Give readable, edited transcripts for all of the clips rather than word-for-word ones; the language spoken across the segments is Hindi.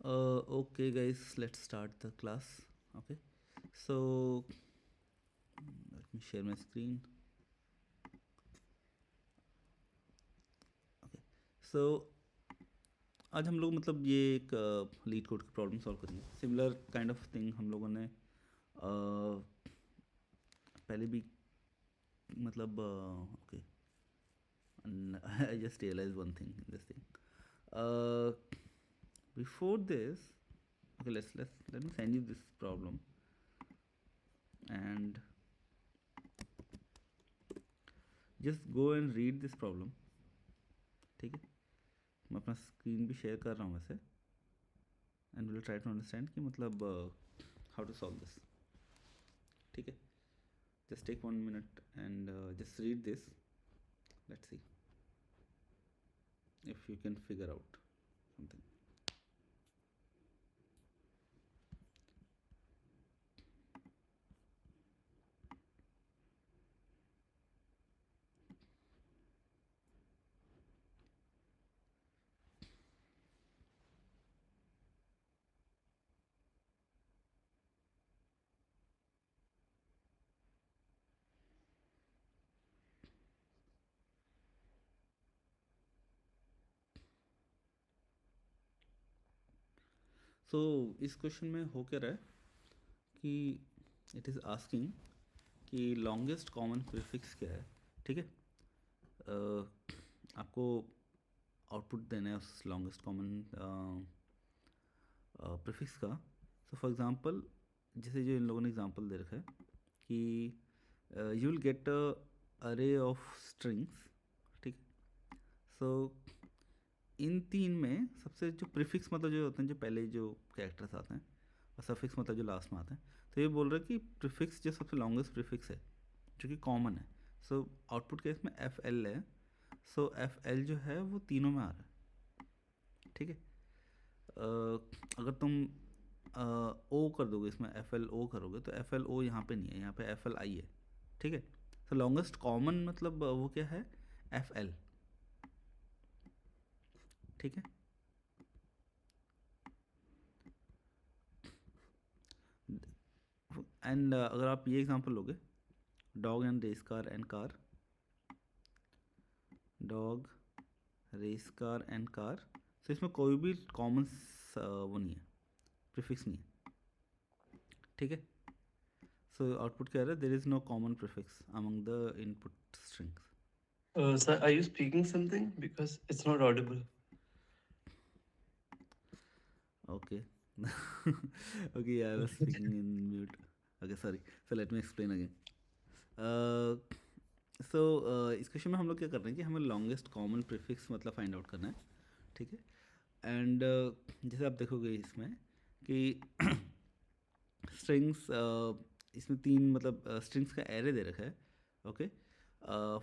Okay, guys, let's start the class. Okay, so let me share my screen. Okay, so आज हम लोग मतलब ये एक लीड कोड की प्रॉब्लम सॉल्व करेंगे. सिमिलर काइंड ऑफ थिंग हम लोगों ने पहले भी मतलब okay. I just realize one thing in this thing. Before this, okay, let me send you this problem and just go and read this problem. ठीक है, मैं अपना स्क्रीन भी शेयर कर रहा हूँ वैसे, and will try to understand कि मतलब हाउ टू सॉल्व दिस. ठीक है, just take 1 minute and just read this. Let's see if you can figure out something. So इस क्वेश्चन में हो क्या रहा है कि इट इज़ आस्किंग कि लॉन्गेस्ट कॉमन प्रीफिक्स क्या है. ठीक है, आपको आउटपुट देना है उस लॉन्गेस्ट कॉमन प्रीफिक्स का. सो फॉर एग्जांपल, जैसे जो इन लोगों ने एग्जांपल दे रखा है कि यू विल गेट अ अरे ऑफ स्ट्रिंग्स. ठीक है, सो इन तीन में सबसे जो प्रीफिक्स मतलब जो होते हैं, जो पहले जो कैरेक्टर्स आते हैं, और सफिक्स मतलब जो लास्ट में आते हैं. तो ये बोल रहा है कि प्रीफिक्स जो सबसे लॉन्गेस्ट प्रीफिक्स है जो कि कॉमन है. सो आउटपुट केस में एफ एल है. सो एफ एल जो है वो तीनों में आ रहा है. ठीक है, अगर तुम ओ कर दोगे इसमें, एफ एल ओ करोगे, तो एफ एल ओ यहाँ पे नहीं है, यहाँ पे एफ एल आई है. ठीक है, तो लॉन्गेस्ट कॉमन मतलब वो क्या है, एफ एल. ठीक है, एंड अगर आप ये एग्जांपल लोगे, dog and race car and car, dog race car and car, तो इसमें कोई भी कॉमन वो नहीं है, प्रीफिक्स नहीं है. ठीक है, सो आउटपुट क्या आ रहा है, there is no common prefix among the input strings. Sir, are you speaking something? Because it's not audible. Okay. Okay, I was speaking in mute. Okay, sorry. So let me explain again. सो इस क्वेश्चन में हम लोग क्या कर रहे हैं कि हमें लॉन्गेस्ट कॉमन प्रीफिक्स मतलब फाइंड आउट करना है. ठीक है, एंड जैसे आप देखोगे इसमें कि स्ट्रिंग्स, इसमें तीन मतलब स्ट्रिंग्स का एरे दे रखा है. Okay,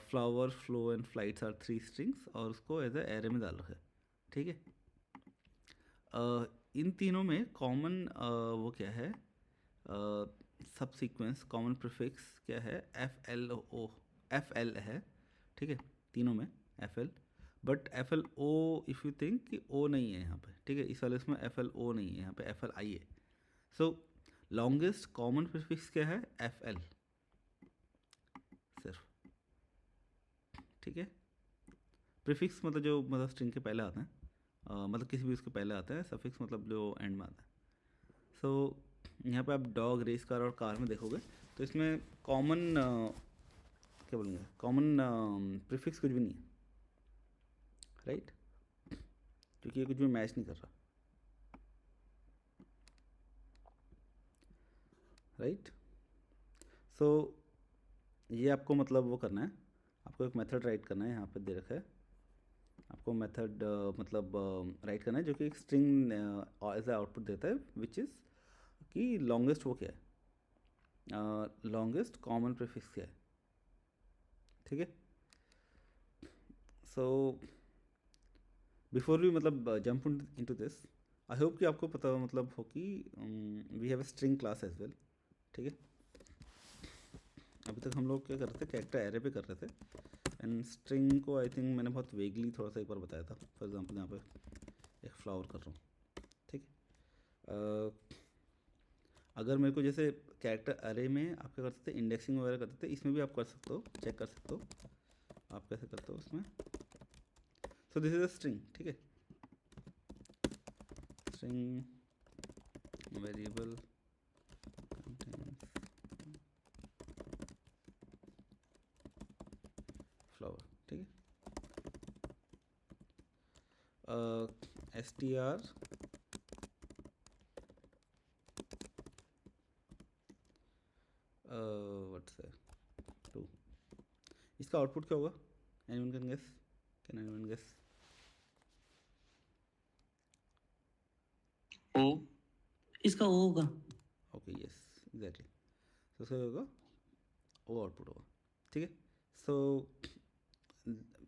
flower, flow and flights are 3 strings, और उसको एज ए एरे में डाल रखा है. ठीक है, इन तीनों में कॉमन वो क्या है, सब सीक्वेंस कॉमन प्रीफिक्स क्या है, F L O, F L है. ठीक है, तीनों में F L, but F L O if you think कि ओ नहीं है यहाँ पे. ठीक है, इस वाले इसमें एफ एल ओ नहीं है, यहाँ पे एफ एल आई है. सो लॉन्गेस्ट कॉमन प्रीफिक्स क्या है, एफ एल सिर्फ. ठीक है, प्रीफिक्स मतलब जो मतलब स्ट्रिंग के पहले आते हैं, मतलब किसी भी उसके पहले आता है. सफिक्स मतलब जो एंड में आता है. सो यहाँ पे आप डॉग, रेस कार और कार में देखोगे तो इसमें कॉमन क्या बोलेंगे, कॉमन प्रीफिक्स कुछ भी नहीं है. राइट, क्योंकि ये कुछ भी मैच नहीं कर रहा. राइट, सो ये आपको मतलब वो करना है, आपको एक मेथड राइट करना है. यहाँ पे दे रखा है आपको मेथड मतलब राइट करना है जो कि एक स्ट्रिंग एज ए आउटपुट देता है, विच इज़ कि लॉन्गेस्ट वो क्या है, लॉन्गेस्ट कॉमन प्रीफिक्स क्या है. ठीक है, सो बिफोर वी मतलब jump into this, I hope कि आपको पता मतलब हो कि we have a string class as well. ठीक है, अभी तक हम लोग क्या कर रहे थे, कैरेक्टर एरे पे कर रहे थे, एंड स्ट्रिंग को आई थिंक मैंने बहुत वेगली थोड़ा सा एक बार बताया था. फॉर एग्जांपल यहाँ पे एक फ्लावर कर रहा हूँ. ठीक है, अगर मेरे को जैसे कैरेक्टर अरे में आप क्या कर सकते हैं, इंडेक्सिंग वगैरह करते थे, इसमें भी आप कर सकते हो, चेक कर सकते हो आप कैसे करते हो उसमें। So this is a string, ठीक है, स्ट्रिंग वेरिएबल फ्लावर, ठीक है, str व्हाट्स टू, इसका आउटपुट क्या होगा, anyone can guess, can anyone guess? O. इसका ओ होगा। ओके यस एग्जैक्टली, तो उसका क्या होगा, वो आउटपुट होगा, ठीक है। So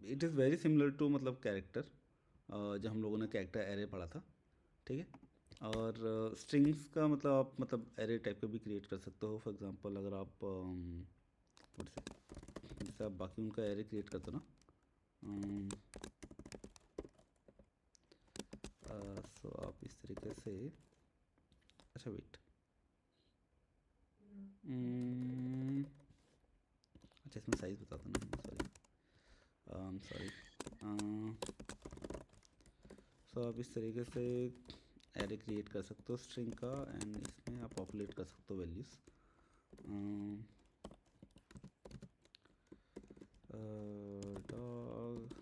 it is very similar to मतलब कैरेक्टर, जब हम लोगों ने कैरेक्टर एरे पढ़ा था, ठीक है। और स्ट्रिंग्स का मतलब आप मतलब एरे टाइप का भी क्रिएट कर सकते हो। फॉर एग्जांपल अगर आप जैसे आप बाकी उनका एरे क्रिएट करते हो ना, सो आप इस तरीके से, अच्छा वेट, अच्छा इसमें साइज़ बताता ना, सॉरी, सो आप इस तरीके से एरे क्रिएट कर सकते हो स्ट्रिंग का, एंड इसमें आप पॉपुलेट कर सकते हो वैल्यूज़। डॉग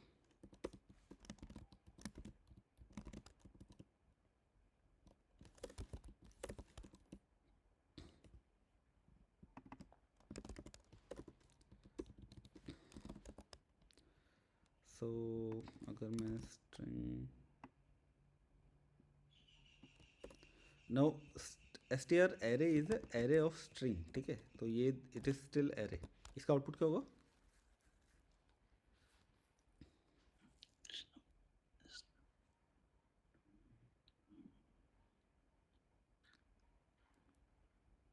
सो अगर मैं string no, str array is array of string, ठीक है, तो ये इट इज स्टिल एरे, इसका आउटपुट क्या होगा,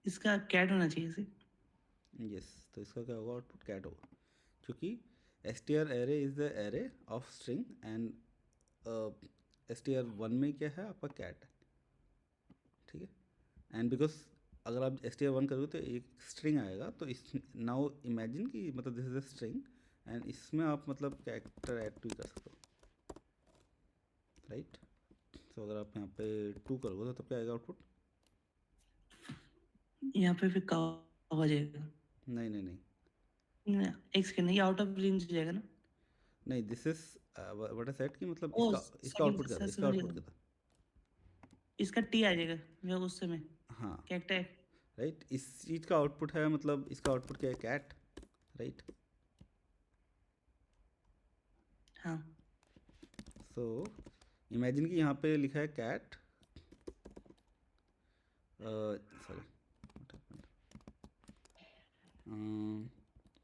इसका कैट होना चाहिए इसे। यस, तो इसका क्या होगा, आउटपुट कैट होगा, क्योंकि str array is the array of string, and str one में क्या है आपका कैट है, ठीक है। एंड बिकॉज अगर आप str वन करोगे तो एक स्ट्रिंग आएगा, तो इस नाउ इमेजिन कि मतलब this is a string, and इसमें आप मतलब कैरेक्टर ऐड भी कर सकते हो, राइट। तो अगर आप यहाँ पे 2 करोगे तो तब क्या आएगा आउटपुट, यहाँ पे फिर कहाँ हो जाएगा? नहीं नहीं नहीं एक सेकंड, ये आउट ऑफ रेंज हो जाएगा ना? नहीं, this is what I said कि मतलब ओ इसका सेकंड आउटपुट क्या था, इसका समझ आउटपुट गया। क्या था, इसका टी आ जाएगा जो उस समय हाँ कैरेक्टर है। राइट, इस चीज़ का आउटपुट है, मतलब इसका आउटपुट क्या है, कैट, राइट। हाँ सो इमेजिन कि यहाँ पे लिखा है कैट, सॉरी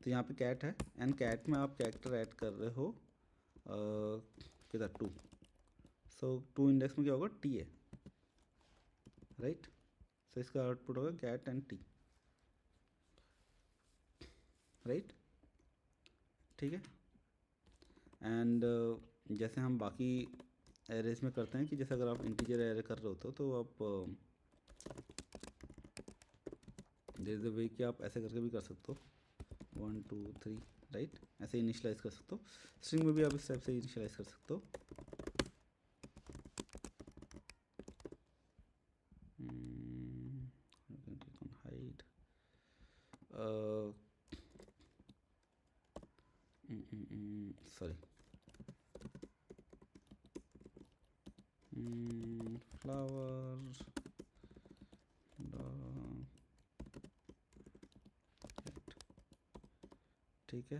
तो यहाँ पे कैट है, एंड कैट में आप कैरेक्टर ऐड कर रहे हो किधर 2, सो 2 इंडेक्स में क्या होगा, टी है, राइट। सो इसका आउटपुट होगा कैट एंड टी, राइट, ठीक है। एंड जैसे हम बाकी एरेज में करते हैं कि जैसे अगर आप इंटीजर एरे कर रहे होते हो तो आप देयर इज अ वे कि आप ऐसे करके भी कर सकते हो, 1 2 3, राइट, ऐसे इनिशियलाइज कर सकते हो। स्ट्रिंग में भी आप इस टाइप से इनिशियलाइज कर सकते हो। हाइड, सॉरी, फ्लावर, ठीक है,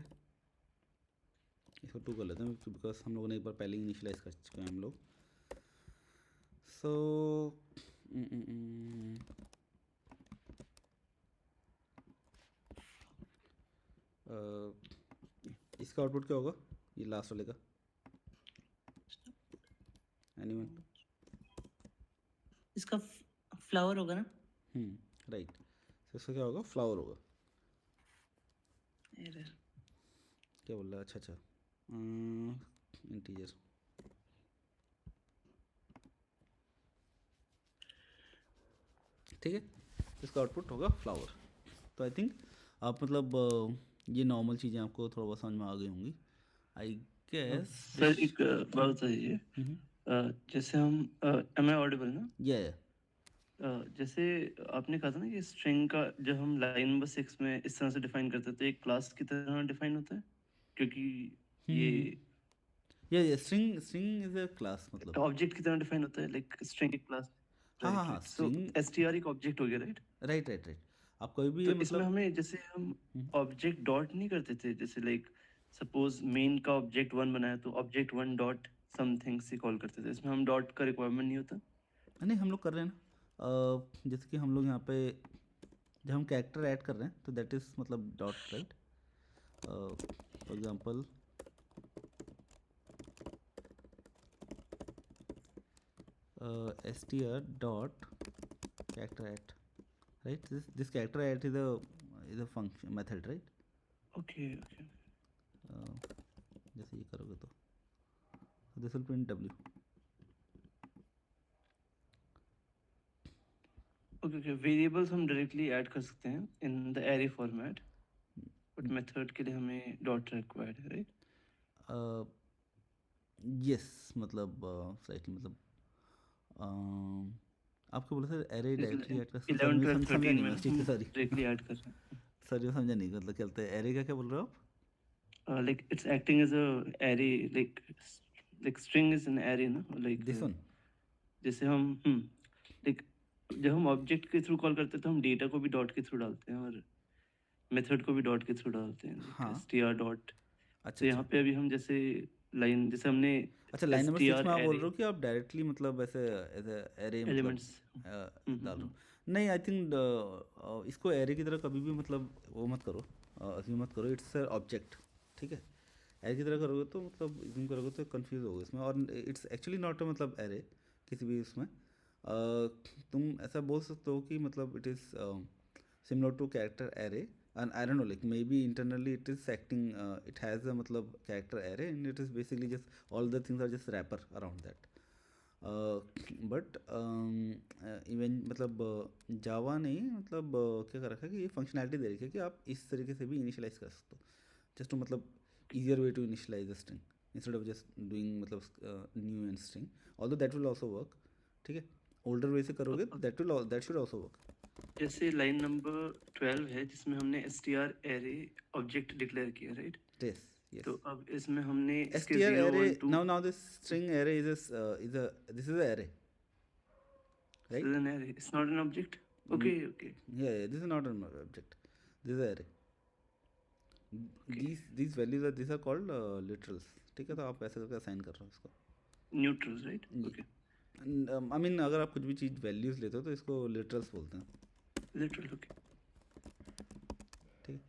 इसको 2 कर लेते हैं बिकॉज हम लोगों ने एक बार पहले ही इनिशियलाइज कर चुके हैं हम लोग। सो इसका आउटपुट क्या होगा, ये लास्ट वाले का, एनीवन? इसका फ्लावर होगा ना? राइट, तो इसका क्या होगा, फ्लावर होगा, एरर। क्या बोल रहा है, अच्छा इंटीजर, ठीक है, इसका आउटपुट होगा फ्लावर। तो आई थिंक आप मतलब ये नॉर्मल चीज़ें आपको थोड़ा बहुत समझ में आ गई होंगी आई गेस। सर एक बात बताइए, जैसे हम एम आई ऑडिबल ना? ये जैसे आपने कहा था ना कि स्ट्रिंग का जब हम लाइन नंबर 6 में इस तरह से डिफाइन करते हैं तो एक क्लास की तरह डिफाइन होता है, क्योंकि ये स्ट्रिंग इज अ क्लास मतलब। ऑब्जेक्ट की तरह डिफाइन होता है, लाइक स्ट्रिंग एक क्लास। हाँ हाँ राइट हाँ, राइट, सो स्ट्रिंग एसटीआर एक ऑब्जेक्ट हो गया, राइट? Right right right. आप कोई भी तो ये इसमें मतलब हमें जैसे हम ऑब्जेक्ट डॉट नहीं करते थे, जैसे लाइक सपोज मेन का ऑब्जेक्ट 1 बनाया तो ऑब्जेक्ट 1 डॉट समथिंग से कॉल करते थे, इसमें हम डॉट का रिक्वायरमेंट नहीं होता। नहीं हम लोग कर रहे हैं ना, जैसे कि हम लोग यहाँ पे जब हम कैरेक्टर ऐड कर रहे हैं तो दैट इज़ मतलब dot, right. For example str dot character at, right? This character at is a function method, right? Okay okay जैसे ये करोगे तो this will print w। Okay okay, variables हम डायरेक्टली ऐड कर सकते हैं in the array format, but method के लिए हमें डॉट रिक्वायर्ड है, राइट? यस मतलब स्लाइटली मतलब आपको बोला सर एरे डायरेक्टली ऐड कर सकते हो, 11 सर 12 समझा 13 नहीं में मैं, ना ठीक हम है सॉरी डायरेक्टली ऐड कर रहे हैं। सर ये समझा नहीं, मतलब क्या होता है एरे का, क्या बोल रहे हो आप? Like it's acting as a array, like string is an array ना, like दिस वन। जैसे हम like जब हम ऑब्जेक्ट के थ्रू कॉल करते हैं तो हम डेटा को भी डॉट के थ्रू डालते हैं और मेथड को भी डॉट के थ्रू डालते हैं, like हाँ str डॉट। अच्छा तो यहाँ अच्छा पे अभी हम जैसे लाइन जैसे हमने अच्छा, लाइन नंबर 6 str में आप बोल array रहे हो कि आप डायरेक्टली मतलब ऐसे एज एरे मतलब elements डाल रहे हो। नहीं आई थिंक इसको एरे की तरह कभी भी मतलब वो मत करो, अज्यूम मत करो, इट्स ऑब्जेक्ट। ठीक है, एरे की तरह करोगे तो मतलब अज्यूम करोगे तो कंफ्यूज होगे इसमें, और इट्स एक्चुअली नॉट अ मतलब एरे किसी भी उसमें। तुम ऐसा बोल सकते हो कि मतलब it is similar to character array, and I don't know, like maybe internally it is acting, it has a matlab character array and it is basically just all the things are just wrapper around that. But even मतलब जावा ने मतलब क्या कर रखा है कि ये फंक्शनैलिटी दे रखी है कि आप इस तरीके से भी इनिशियलाइज कर सकते हो, जस्ट टू मतलब easier way to initialize a string instead of just doing मतलब new and string, although that will also work। ठीक है, older way से करोगे that should also work। जैसे लाइन नंबर 12 है जिसमें हमने str array ऑब्जेक्ट डिक्लेयर किया, राइट? yes yes तो अब इसमें हमने इसके str 0 array 1 2 now this string array is a this is a array, right? is an array, it's not an object. Okay okay Yeah, this is not an object, this is a array। okay, these values are, these are called literals। ठीक है, तो आप ऐसे करके असाइन कर रहे हो इसको। neutrals, right? जी। Okay, आई मीन अगर आप कुछ भी चीज़ वैल्यूज़ लेते हो तो इसको लिटरल्स बोलते हैं। literal, okay। ठीक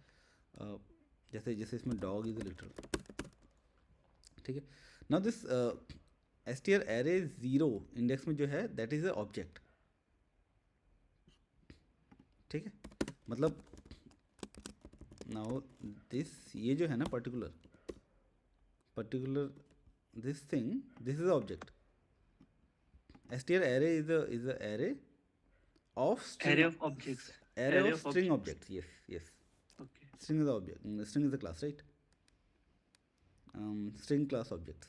है, जैसे जैसे इसमें डॉग इज लिटरल। ठीक है, now this str array 0 index में जो है दैट इज़ अ ऑब्जेक्ट। ठीक है, मतलब नाउ दिस ये जो है ना particular this thing, this is object. str array is a array of string, Array of objects, array array of of string objects, objects, yes yes। okay string is the object, string is the class, right? string class objects।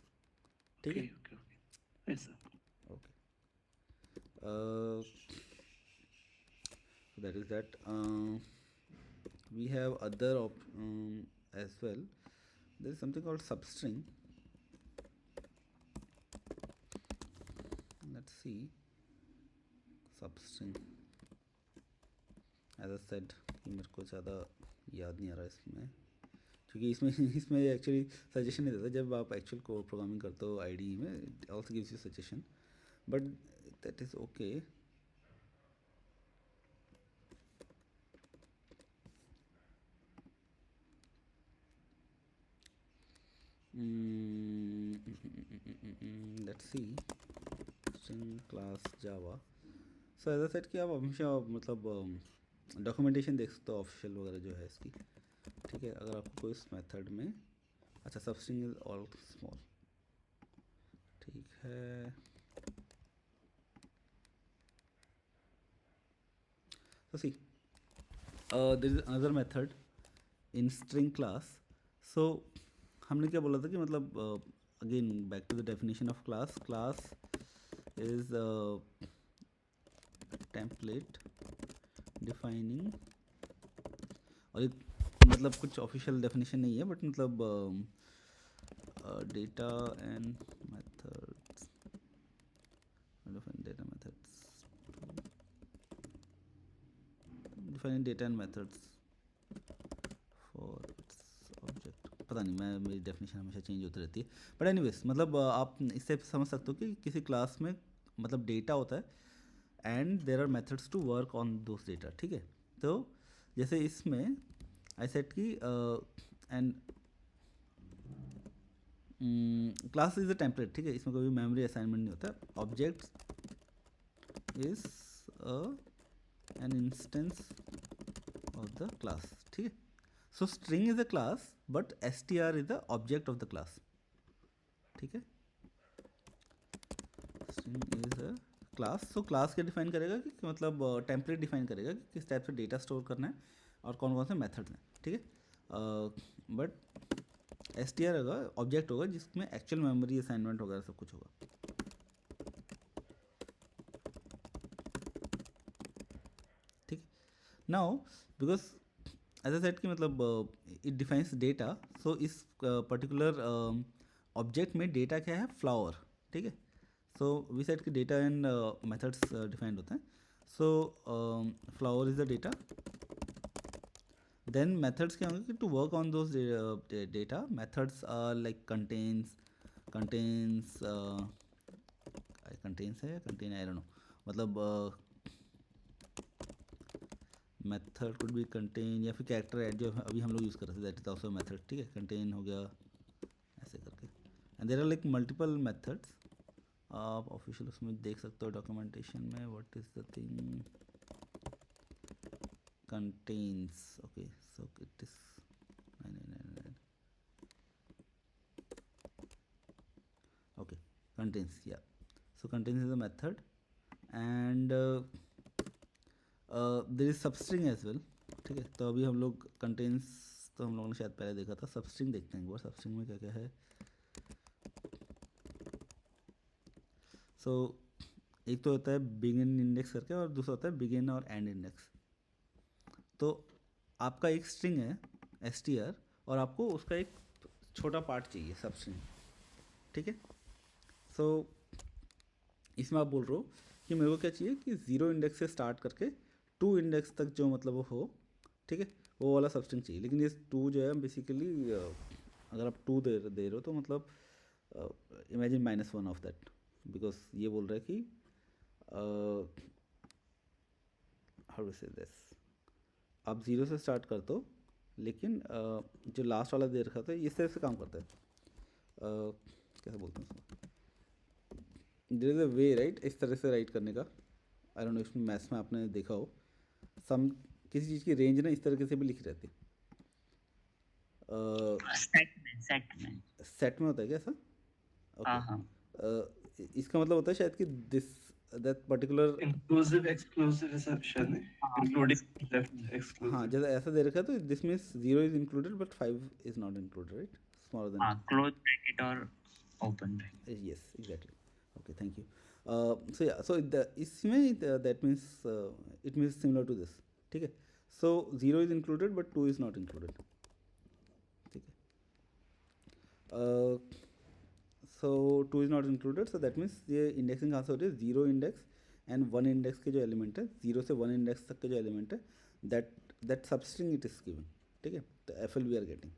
ठीक है, okay okay okay, yes sir। okay। So that is that। we have other as well, there is something called substring। let's see substring, as I said कि मेरे को ज़्यादा याद नहीं आ रहा इसमें, क्योंकि इसमें इसमें एक्चुअली सजेशन नहीं देता जब आप एक्चुअल कोड प्रोग्रामिंग करते हो IDE में, it also gives you suggestion, but that is okay. Let's see string class Java. So as I said कि आप हमेशा मतलब डॉक्यूमेंटेशन देख सकते हो ऑफिशियल वगैरह जो है इसकी। ठीक है, अगर आपको कोई इस मेथड में, अच्छा सबस्ट्रिंग इज ऑल स्मॉल, ठीक है। So see, there is another method in string class. So हमने क्या बोला था कि मतलब again back to the definition of class. Class is template defining, और एक मतलब कुछ ऑफिशियल डेफिनेशन नहीं है बट मतलब data and methods, data methods, defining data and methods for object, पता नहीं, मैं मेरी डेफिनेशन हमेशा चेंज होती रहती है, बट एनीवेज मतलब आप इससे समझ सकते हो कि किसी क्लास में मतलब डेटा होता है and there are methods to work on those data, ठीक है। तो जैसे इसमें आई सेट की and class is a template, ठीक है, इसमें कोई मेमोरी असाइनमेंट नहीं होता, object is an instance of the class, ठीक है। So string is a class but str is the object of the class, ठीक है। String is a class, so class क्या डिफाइन करेगा कि मतलब टेम्पलेट डिफाइन करेगा कि किस टाइप से डेटा स्टोर करना है और कौन कौन से मेथड्स हैं, ठीक है। बट str होगा, ऑब्जेक्ट होगा जिसमें एक्चुअल मेमोरी असाइनमेंट वगैरह सब कुछ होगा, ठीक। Now because as I said कि मतलब इट डिफाइंस डेटा, सो इस पर्टिकुलर ऑब्जेक्ट में डेटा क्या है, फ्लावर, ठीक है। सो वी सेट कि डेटा एंड मेथड्स डिफाइंड होते हैं, so flower is the data, then methods क्या होंगे कि to work on those data, methods are like contains है, कंटेन आई डोंट नो, मतलब मेथड कुड बी कंटेन या फिर कैरेक्टर ऐड जो अभी हम लोग यूज़ कर रहे थे, दैट इज ऑल्सो मेथड, ठीक है, कंटेन हो गया ऐसे करके, and there are like multiple methods, आप ऑफिशियल उसमें देख सकते हो डॉक्यूमेंटेशन में, what is the thing contains, okay, so it is 999, okay, contains, yeah, so contains is a method and there is substring as well, ठीक है। तो अभी हम लोग contains तो हम लोगों ने शायद पहले देखा था, substring देखते हैं एक बार, substring में क्या क्या है। so एक तो होता है begin index करके और दूसरा होता है begin और end index। तो आपका एक स्ट्रिंग है str और आपको उसका एक छोटा पार्ट चाहिए सब स्ट्रिंग, ठीक है। सो इसमें आप बोल रहे हो कि मेरे को क्या चाहिए कि 0 इंडेक्स से स्टार्ट करके 2 इंडेक्स तक जो मतलब वो हो, ठीक है, वो वाला सब स्ट्रिंग चाहिए। लेकिन ये 2 जो है बेसिकली अगर आप 2 दे रहे हो तो मतलब इमेजिन -1 ऑफ दैट, बिकॉज ये बोल रहा है कि हाउ टू से दिस, आप 0 से स्टार्ट कर दो, लेकिन जो लास्ट वाला दे रखा था इस तरह से काम करता है, कैसे बोलते हैं उसको, there is a way right, इस तरह से राइट करने का, आई डोंट नो इसमें मैथ्स में आपने देखा हो, सम किसी चीज़ की रेंज ना इस तरीके से भी लिखी रहती है, सेट में होता है क्या ऐसा, ओके, इसका मतलब होता है शायद कि this that particular inclusive exclusive reception है, इंक्लूडिंग लेफ्ट एक्सक्लूसिव। हाँ, जैसे ऐसा दे रखा है तो this means 0 is included but 5 is not included, right, smaller than, close bracket और open bracket. yes, exactly, okay, thank you. So yeah, so the इसमें that means it means similar to this, ठीक है। so 0 is included but 2 is not included, ठीक है। so 2 is not included, so that means ये indexing कहाँ से हो रही है, 0 इंडेक्स एंड 1 इंडेक्स के जो एलिमेंट है, 0 से 1 इंडेक्स तक के जो एलिमेंट है, that substring it is given, ठीक है। तो FL we are getting,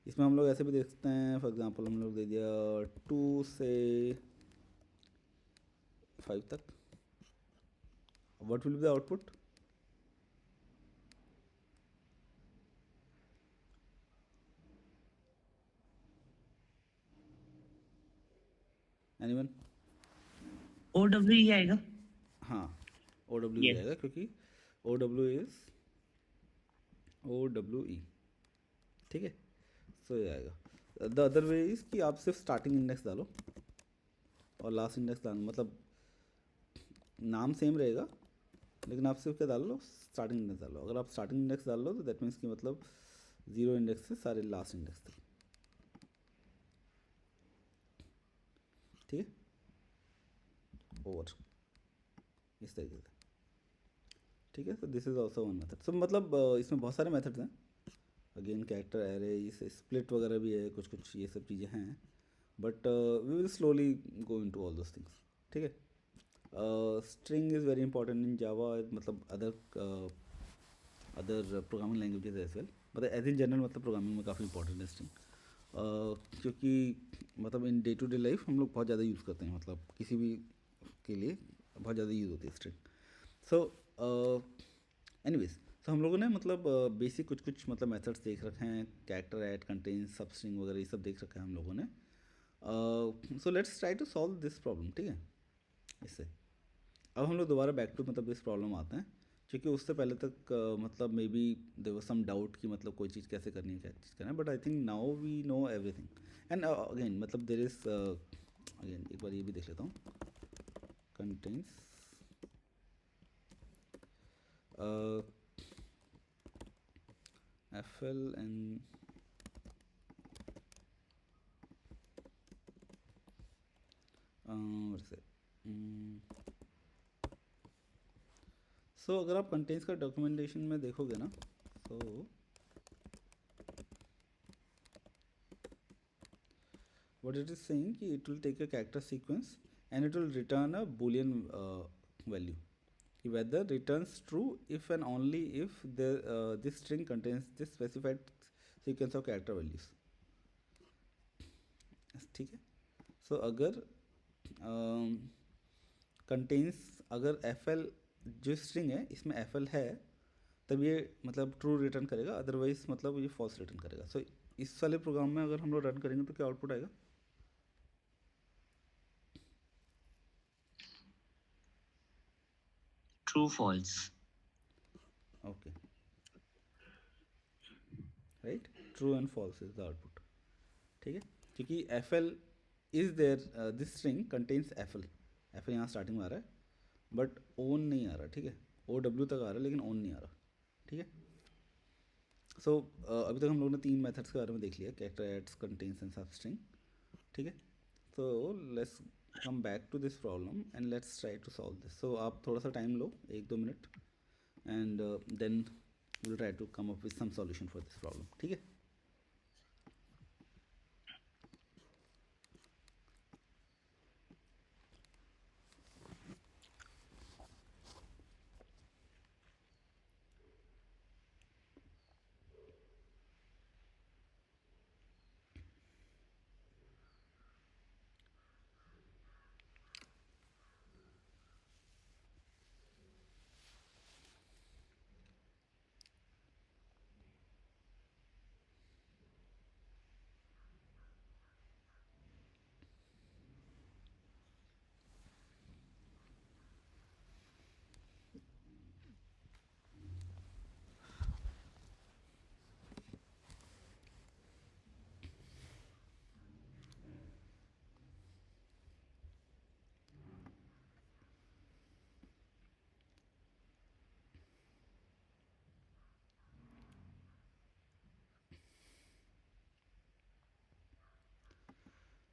इसमें हम लोग ऐसे भी देख सकते हैं, फॉर एग्जांपल हम लोग दे दिया 2 से 5 तक, what will be the output, anyone, OW आएगा। हाँ, OW Yes. आएगा क्योंकि OW इज OWE, ठीक है। सो ये आएगा। द अदर वे इज़ कि आप सिर्फ स्टार्टिंग इंडेक्स डालो और लास्ट इंडेक्स डालो, मतलब नाम सेम रहेगा लेकिन आप सिर्फ क्या डाल लो, स्टार्टिंग इंडेक्स डाल लो। अगर आप स्टार्टिंग इंडेक्स डाल लो तो दैट मीन्स कि मतलब 0 इंडेक्स से सारे लास्ट इंडेक्स तक, ठीक है, ओवर इस तरीके से, ठीक है। तो this is also one method. So मतलब इसमें बहुत सारे मेथड्स हैं, अगेन कैरेक्टर एरे, इस स्प्लिट वगैरह भी है, कुछ कुछ ये सब चीज़ें हैं, but we will slowly go into all those things, ठीक है। String is very important in Java, मतलब other programming languages as well, मतलब एज इन जनरल मतलब प्रोग्रामिंग में काफ़ी इंपॉर्टेंट है स्ट्रिंग, क्योंकि मतलब in day to day life हम लोग बहुत ज़्यादा यूज़ करते हैं, मतलब किसी भी के लिए बहुत ज़्यादा यूज़ होती है स्ट्रिंग। सो एनीवेज, तो हम लोगों ने मतलब बेसिक कुछ कुछ मतलब मेथड्स देख रखे हैं, कैरेक्टर ऐड, कंटेन, सब स्ट्रिंग वगैरह ये सब देख रखा है हम लोगों ने। So let's try to solve this problem, ठीक है। इससे अब हम लोग दोबारा बैक टू मतलब इस प्रॉब्लम आते हैं, क्योंकि उससे पहले तक मतलब maybe there was some doubt कि मतलब कोई चीज़ कैसे करनी है, क्या चीज़ करना है, but I think now we know everything. And again मतलब देयर इज अगेन एक बार ये भी देख लेता हूँ, contents FL and what is it? So अगर आप कंटेंट्स का डॉक्यूमेंटेशन में देखोगे ना, सो what it is saying कि it will take a character sequence and it will return a boolean value, कि whether returns true if and only if this string contains this specified sequence of character values, ठीक है। सो अगर कंटेंस अगर FL जो स्ट्रिंग है इसमें FL है तब ये मतलब ट्रू रिटर्न करेगा, अदरवाइज मतलब ये फॉल्स रिटर्न करेगा। सो इस वाले प्रोग्राम में अगर हम लोग रन करेंगे तो क्या आउटपुट आएगा? True false. Okay, right, true and false is the output, ठीक है। क्योंकि FL is there, this string contains FL, FL यहाँ स्टार्टिंग में आ रहा है बट ओन नहीं आ रहा, ठीक है, OW तक आ रहा है लेकिन ओन नहीं आ रहा, ठीक है। सो अभी तक हम लोगों ने 3 मेथड्स के बारे में देख लिया, character at, contains and substring, ठीक है। तो let's come back to this problem and let's try to solve this. So आप थोड़ा सा टाइम लो, 1-2 minute, and then will try to come up with some solution for this problem, ठीक है।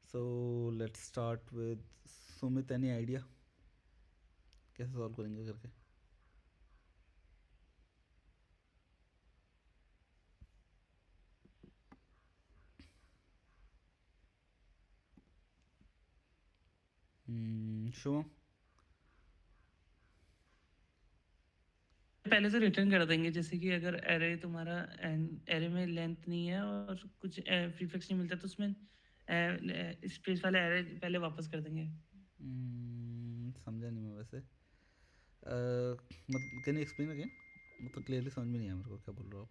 So let's start with Sumit, any idea कैसे सॉल्व करेंगे करके? शुभम? पहले से रिटर्न कर देंगे, जैसे कि अगर एरे तुम्हारा एरे में लेंथ नहीं है और कुछ प्रीफिक्स नहीं मिलता तो उसमें स्पेस वाला एरे पहले वापस कर देंगे। समझा नहीं मैं वैसे, मतलब कैन यू एक्सप्लेन अगेन, मतलब क्लियरली समझ में नहीं आया मेरे को क्या बोल रहे हो आप।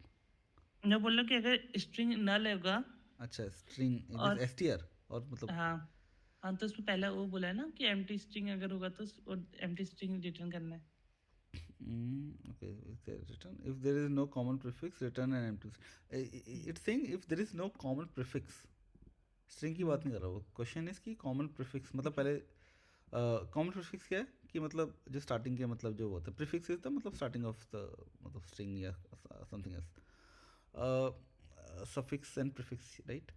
मैं बोल रहा हूँ कि अगर स्ट्रिंग नल होगा अच्छा, स्ट्रिंग और STR और मतलब हाँ हाँ, तो उसमें पहले वो बोला है ना कि एम्प्टी स्ट्रिंग अगर होगा तो एम्प्टी स्ट्रिंग रिटर्न करना है। okay, if there is no common prefix, return an empty it's saying if there is no common prefix, string की बात नहीं कर रहा वो, क्वेश्चन इज कि कॉमन प्रीफिक्स मतलब पहले कॉमन प्रीफिक्स क्या है कि मतलब जो स्टार्टिंग के मतलब जो होता है प्रीफिक्स इज द मतलब स्टार्टिंग ऑफ द मतलब स्ट्रिंग या something else, suffix and prefix, right?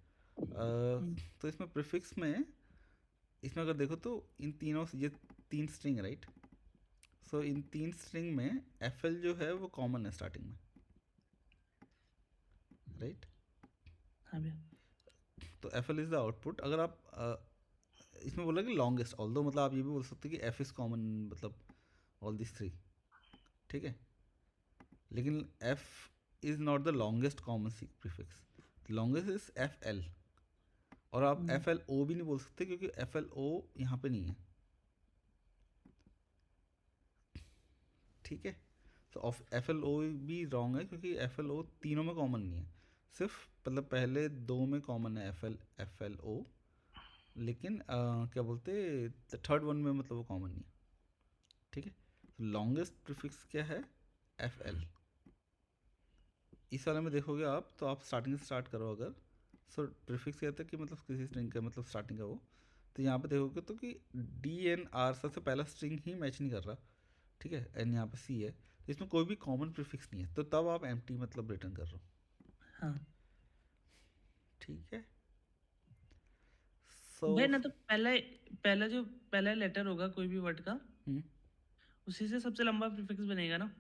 तो इसमें प्रीफिक्स में, इसमें अगर देखो तो इन तीनों ये 3 स्ट्रिंग, राइट? सो इन 3 स्ट्रिंग में FL जो है वो कॉमन है स्टार्टिंग में, राइट? हाँ भैया। तो FL इज़ द आउटपुट। अगर आप इसमें बोला कि लॉन्गेस्ट, ऑल्दो मतलब आप ये भी बोल सकते हो कि F इज़ कॉमन, मतलब ऑल दिस 3, ठीक है? लेकिन F is not the longest common prefix, longest is FL। और आप FLO भी नहीं बोल सकते क्योंकि FLO यहाँ पे नहीं है, ठीक है? तो FLO भी रॉन्ग है क्योंकि FLO तीनों में कॉमन नहीं है, सिर्फ मतलब पहले 2 में कॉमन है FLO, लेकिन क्या बोलते, थर्ड वन में मतलब वो कॉमन नहीं है, ठीक है? तो लॉन्गेस्ट प्रीफिक्स क्या है? FL। इस वाले में देखोगे आप तो आप स्टार्टिंग से स्टार्ट करो अगर, सो प्रीफिक्स कहते हैं कि मतलब किसी स्ट्रिंग का मतलब स्टार्टिंग का वो, तो यहाँ पे देखोगे तो कि DNR सबसे पहला स्ट्रिंग ही मैच नहीं कर रहा, ठीक है? एन यहाँ पे C है, तो इसमें कोई भी कॉमन प्रीफिक्स नहीं है, तो तब आप एम्प्टी मतलब रिटर्न कर रहे हो, हाँ ठीक है? सो भाई, ना तो पहला लेटर होगा कोई भी वर्ड का, उसी से सबसे लंबा प्रीफिक्स बनेगा ना।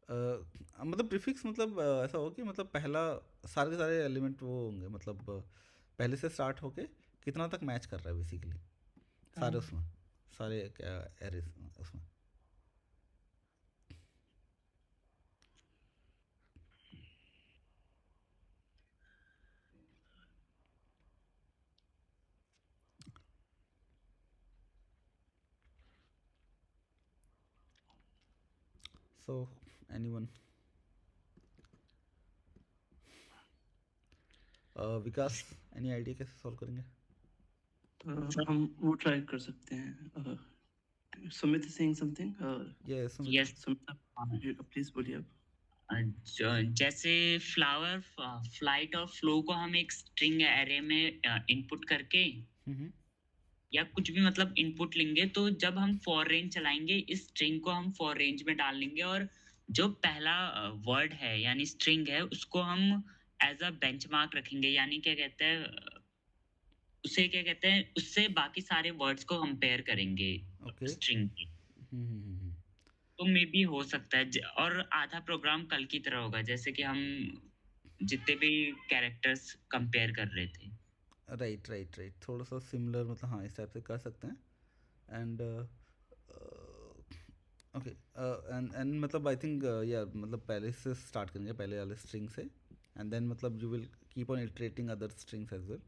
मतलब प्रीफिक्स मतलब ऐसा हो कि मतलब पहला सारे के सारे एलिमेंट वो होंगे, मतलब पहले से स्टार्ट होके कितना तक मैच कर रहा है बेसिकली, सारे हाँ उसमें, सारे क्या एरेज उसमें। सो एनीवन, विकास, एनी आइडिया कैसे सॉल्व करेंगे? हम वो ट्राई कर सकते हैं। Sumit saying something. Yes Sumit. Yes. Sumit please बोलिए आप। जैसे फ्लावर, फ्लाइट और फ्लो को हम एक स्ट्रिंग एरे में इनपुट करके या कुछ भी मतलब इनपुट लेंगे, तो जब हम फॉर रेंज चलाएंगे इस स्ट्रिंग को हम फॉर रेंज में डाल लेंगे, और जो पहला वर्ड है यानी स्ट्रिंग है उसको हम एज अ बेंचमार्क रखेंगे, यानी क्या कहते हैं उसे, क्या कहते हैं उससे बाकी सारे वर्ड्स को कंपेयर करेंगे ओके। स्ट्रिंग के। तो मे बी हो सकता है और आधा प्रोग्राम कल की तरह होगा, जैसे कि हम जितने भी कैरेक्टर्स कंपेयर कर रहे थे। राइट राइट राइट, थोड़ा सा सिमिलर मतलब हाँ इस टाइप से कर सकते हैं। एंड ओके, एंड मतलब आई थिंक या मतलब पहले से स्टार्ट करेंगे, पहले वाले स्ट्रिंग से, एंड देन मतलब you will keep on iterating other strings as well,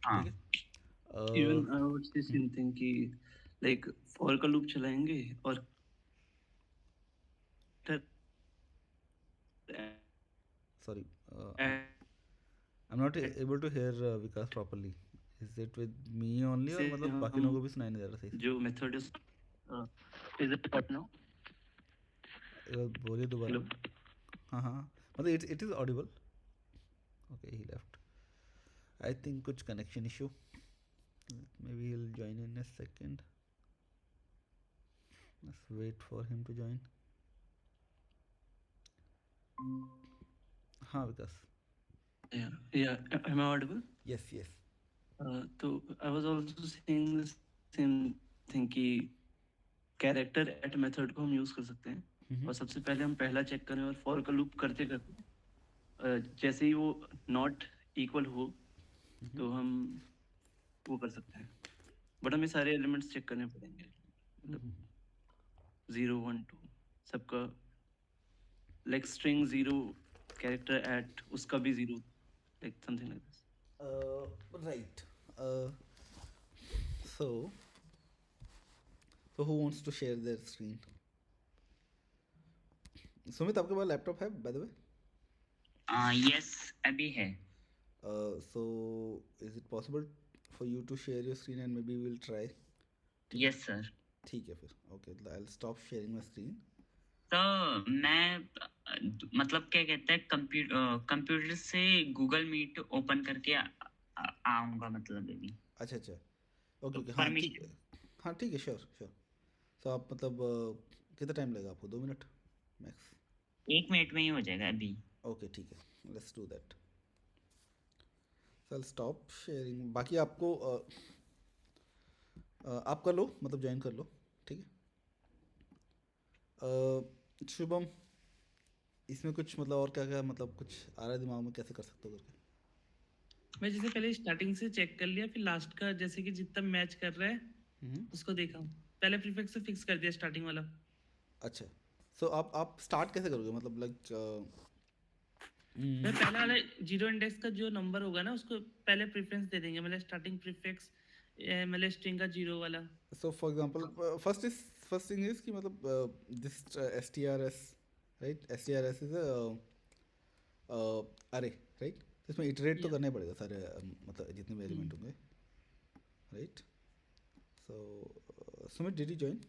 हाँ ठीक है? Even I would say same thing कि लाइक फॉर का लूप चलाएंगे और sorry, I'm not able to hear Vikas properly. Is it with me only और मतलब बाकी लोगों को भी सुनाई नहीं दे रहा सही से? जो method is it what now? बोलिए दोबारा। हाँ हाँ, मतलब it is audible. Okay, he left. I think कुछ connection issue. Maybe he'll join in a second. Let's wait for him to join. हाँ विकास। yeah am I audible? Yes yes. तो I was also saying the same thing कि कैरेक्टर एट मेथड को हम यूज कर सकते हैं, और सबसे पहले हम पहला चेक करें और फॉर का लूप करते करते जैसे ही वो नॉट इक्वल हो तो हम वो कर सकते हैं, बट हमें सारे एलिमेंट्स चेक करने पड़ेंगे, मतलब 0 1 2 सबका, लाइक स्ट्रिंग 0 कैरेक्टर एट उसका भी 0, like something like this. Right. So who wants to share their screen? Sumit आपके पास लैपटॉप है by the way? यस अभी है। So is it possible for you to share your screen and maybe we'll try? Yes sir. ठीक है फिर, okay, I'll stop sharing my screen. तो मैं मतलब क्या कहते हैं कंप्यूटर से गूगल मीट ओपन करके आऊंगा मतलब अभी। अच्छा अच्छा, ओके ओके, हाँ ठीक परमिशन। है, हाँ ठीक है, श्योर श्योर। सो आप मतलब कितना टाइम लगेगा आपको? 2 मिनट मैक्स? 1 मिनट में ही हो जाएगा अभी। ओके ठीक है, let's do that. So stop sharing. बाकी आपको आप कर लो, मतलब ज्वाइन कर लो, ठीक है। शुभम, इसमें कुछ मतलब और क्या क्या मतलब कुछ आ रहा है दिमाग में, कैसे कर सकते हो करके? मैं जैसे पहले स्टार्टिंग से चेक कर लिया, फिर लास्ट का जैसे कि जितना मैच कर रहा है उसको देखा हूँ। पहले प्रीफिक्स से फिक्स कर दिया स्टार्टिंग वाला। अच्छा, सो आप स्टार्ट कैसे करोगे, मतलब लाइक मैं पहले वाला जीरो इंडेक्स का जो नंबर होगा ना उसको पहले प्रेफरेंस दे देंगे, मतलब स्टार्टिंग प्रीफिक्स मतलब स्ट्रिंग का जीरो वाला। So for example first thing is कि मतलब this STRS, right? STRS is अरे, राइट? इसमें इटरेट तो या करना ही पड़ेगा सारे मतलब जितने भी एलिमेंट होंगे, right? So Sumit, did you join?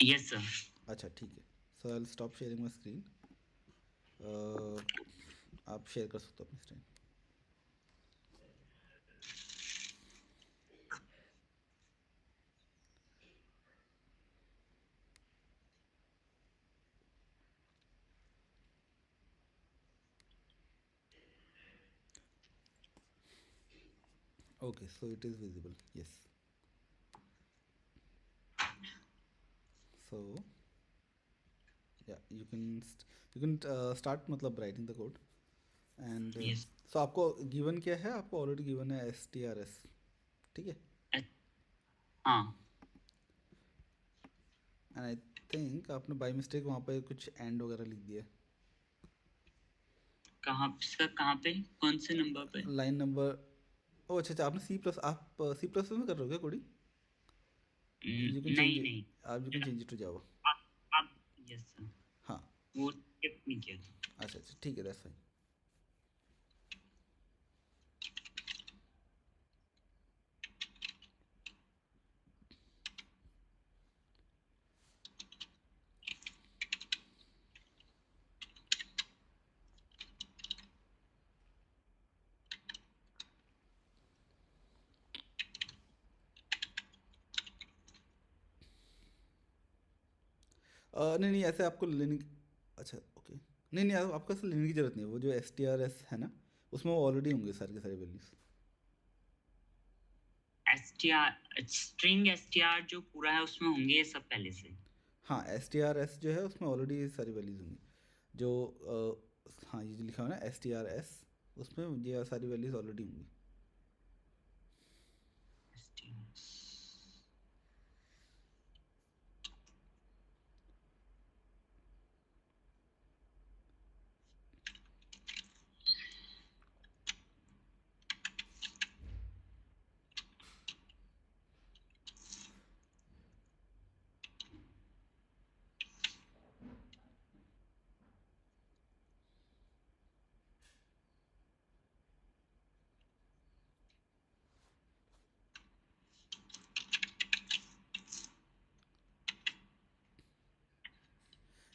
Yes sir. अच्छा ठीक है, so I will stop sharing my screen. आप शेयर कर सकते हो अपनी screen. Okay, so it is visible, yes. So yeah, you can start मतलब writing the code and yes. so आपको given क्या है? आपको already given है STRS, ठीक है? हाँ। And I think आपने by mistake वहाँ पे कुछ and वगैरह लिख दिया है। कहाँ सर, कहाँ पे, कौन से नंबर पे? लाइन नंबर, ओ अच्छा आपने आप C++ में कर रहे हो क्या कोडिंग? You can change नहीं it, नहीं। you can change it to Java। आप यस सर, हाँ, वो स्किप नहीं किया था। अच्छा ठीक है, that's fine। नहीं नहीं, ऐसे आपको लेने की, अच्छा ओके, नहीं नहीं आपको ऐसे लेने की ज़रूरत नहीं है। वो जो STRS है ना, उसमें वो ऑलरेडी होंगे सारे के सारे वैल्यूज़। STR स्ट्रिंग STR जो पूरा है उसमें होंगे ये सब पहले से। हाँ, STRS जो है उसमें ऑलरेडी सारी वैल्यूज़ होंगी। जो हाँ, ये जो लिखा हुआ है ना STRS, उसमें ये सारी वैल्यूज़ ऑलरेडी होंगी।